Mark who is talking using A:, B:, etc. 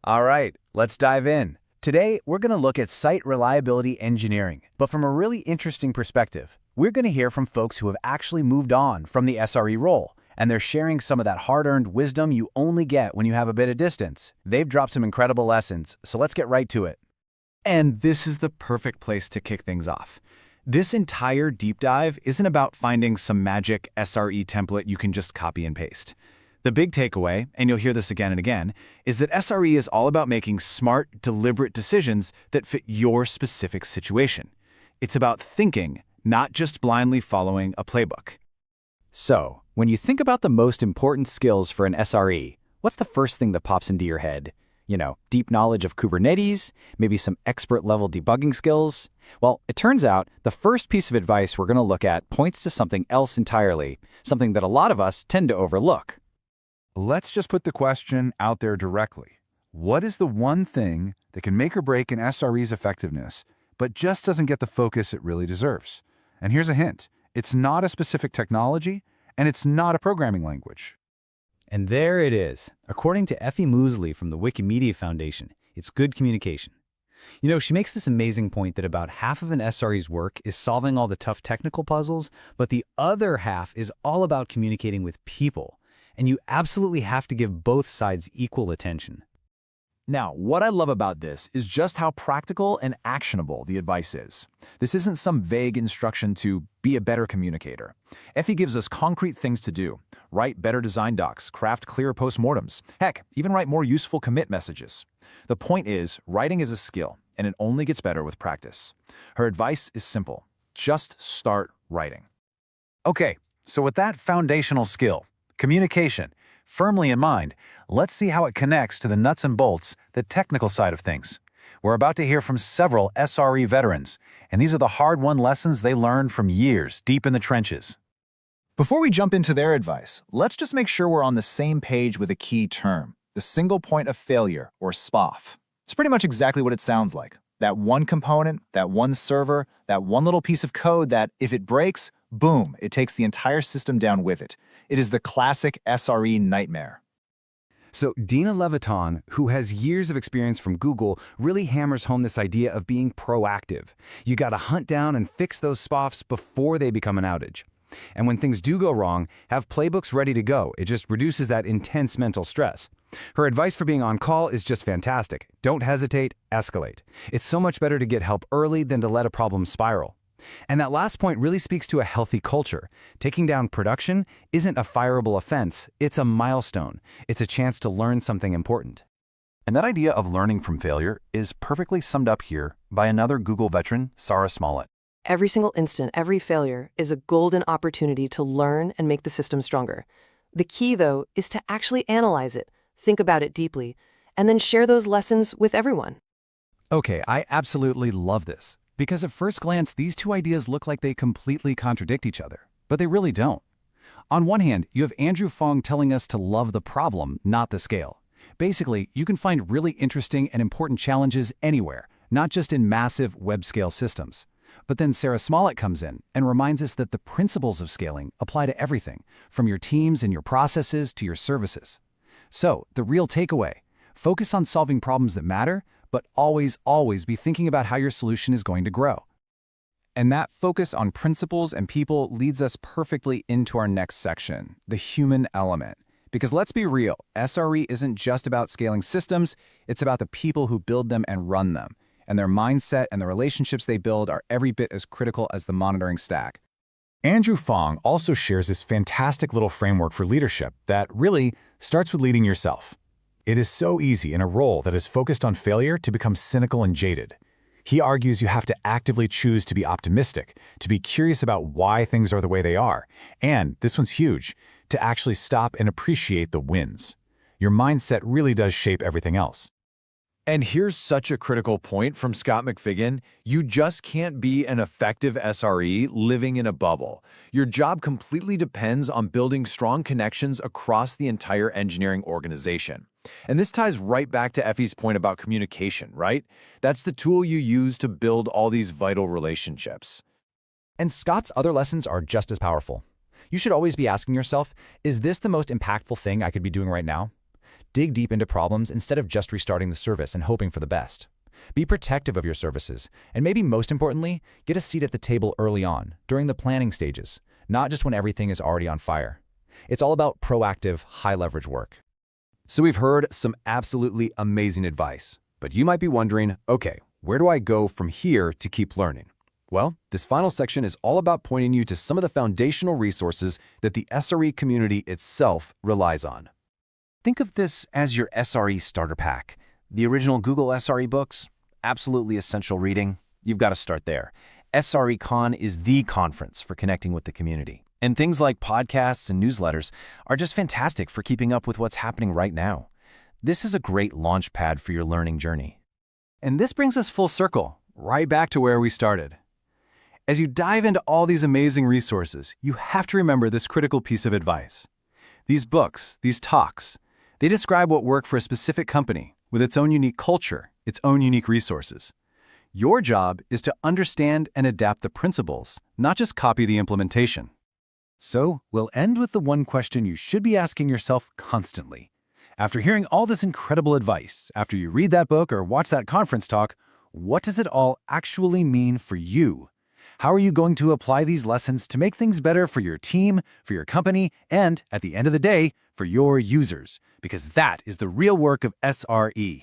A: All right, let's dive in. Today, we're going to look at site reliability engineering, but from a really interesting perspective. We're going to hear from folks who have actually moved on from the SRE role, and they're sharing some of that hard-earned wisdom you only get when you have a bit of distance. They've dropped some incredible lessons, so let's get right to it. And this is the perfect place to kick things off. This entire deep dive isn't about finding some magic SRE template you can just copy and paste. The big takeaway, and you'll hear this again and again, is that SRE is all about making smart, deliberate decisions that fit your specific situation. It's about thinking, not just blindly following a playbook. So, when you think about the most important skills for an SRE, what's the first thing that pops into your head? Deep knowledge of Kubernetes, maybe some expert-level debugging skills? Well, it turns out the first piece of advice we're going to look at points to something else entirely, something that a lot of us tend to overlook.
B: Let's just put the question out there directly. What is the one thing that can make or break an SRE's effectiveness, but just doesn't get the focus it really deserves? And here's a hint. It's not a specific technology, and it's not a programming language.
A: And there it is. According to Effie Moosley from the Wikimedia Foundation, it's good communication. She makes this amazing point that about half of an SRE's work is solving all the tough technical puzzles, but the other half is all about communicating with people. And you absolutely have to give both sides equal attention.
C: Now, what I love about this is just how practical and actionable the advice is. This isn't some vague instruction to be a better communicator. Effie gives us concrete things to do. Write better design docs, craft clearer postmortems, heck, even write more useful commit messages. The point is, writing is a skill, and it only gets better with practice. Her advice is simple. Just start writing.
A: Okay, so with that foundational skill, communication, firmly in mind, let's see how it connects to the nuts and bolts, the technical side of things. We're about to hear from several SRE veterans, and these are the hard-won lessons they learned from years deep in the trenches.
C: Before we jump into their advice, let's just make sure we're on the same page with a key term, the single point of failure, or SPOF. It's pretty much exactly what it sounds like. That one component, that one server, that one little piece of code that, if it breaks, boom, it takes the entire system down with it. It is the classic SRE nightmare.
A: So Dina Levitan, who has years of experience from Google, really hammers home this idea of being proactive. You got to hunt down and fix those SPOFs before they become an outage. And when things do go wrong, have playbooks ready to go. It just reduces that intense mental stress. Her advice for being on call is just fantastic. Don't hesitate, escalate. It's so much better to get help early than to let a problem spiral. And that last point really speaks to a healthy culture. Taking down production isn't a fireable offense, it's a milestone. It's a chance to learn something important.
B: And that idea of learning from failure is perfectly summed up here by another Google veteran, Sarah Smollett.
D: Every single instant, every failure is a golden opportunity to learn and make the system stronger. The key, though, is to actually analyze it, think about it deeply, and then share those lessons with everyone.
A: Okay, I absolutely love this. Because at first glance, these two ideas look like they completely contradict each other, but they really don't. On one hand, you have Andrew Fong telling us to love the problem, not the scale. Basically, you can find really interesting and important challenges anywhere, not just in massive web-scale systems. But then Sarah Smollett comes in and reminds us that the principles of scaling apply to everything, from your teams and your processes to your services. So, the real takeaway, focus on solving problems that matter, but always be thinking about how your solution is going to grow. And that focus on principles and people leads us perfectly into our next section, the human element. Because let's be real, SRE isn't just about scaling systems, it's about the people who build them and run them. And their mindset and the relationships they build are every bit as critical as the monitoring stack. Andrew Fong also shares this fantastic little framework for leadership that really starts with leading yourself. It is so easy in a role that is focused on failure to become cynical and jaded. He argues you have to actively choose to be optimistic, to be curious about why things are the way they are, and, this one's huge, to actually stop and appreciate the wins. Your mindset really does shape everything else.
C: And here's such a critical point from Scott McFiggin. You just can't be an effective SRE living in a bubble. Your job completely depends on building strong connections across the entire engineering organization. And this ties right back to Effie's point about communication, right? That's the tool you use to build all these vital relationships.
A: And Scott's other lessons are just as powerful. You should always be asking yourself, is this the most impactful thing I could be doing right now?
C: Dig deep into problems instead of just restarting the service and hoping for the best. Be protective of your services, and maybe most importantly, get a seat at the table early on, during the planning stages, not just when everything is already on fire. It's all about proactive, high-leverage work.
A: So we've heard some absolutely amazing advice, but you might be wondering, okay, where do I go from here to keep learning? Well, this final section is all about pointing you to some of the foundational resources that the SRE community itself relies on.
B: Think of this as your SRE starter pack. The original Google SRE books, absolutely essential reading. You've got to start there. SRECon is the conference for connecting with the community. And things like podcasts and newsletters are just fantastic for keeping up with what's happening right now. This is a great launch pad for your learning journey.
A: And this brings us full circle, right back to where we started. As you dive into all these amazing resources, you have to remember this critical piece of advice. These books, these talks, they describe what worked for a specific company with its own unique culture, its own unique resources. Your job is to understand and adapt the principles, not just copy the implementation. So, we'll end with the one question you should be asking yourself constantly. After hearing all this incredible advice, after you read that book or watch that conference talk, what does it all actually mean for you? How are you going to apply these lessons to make things better for your team, for your company, and, at the end of the day, for your users? Because that is the real work of SRE.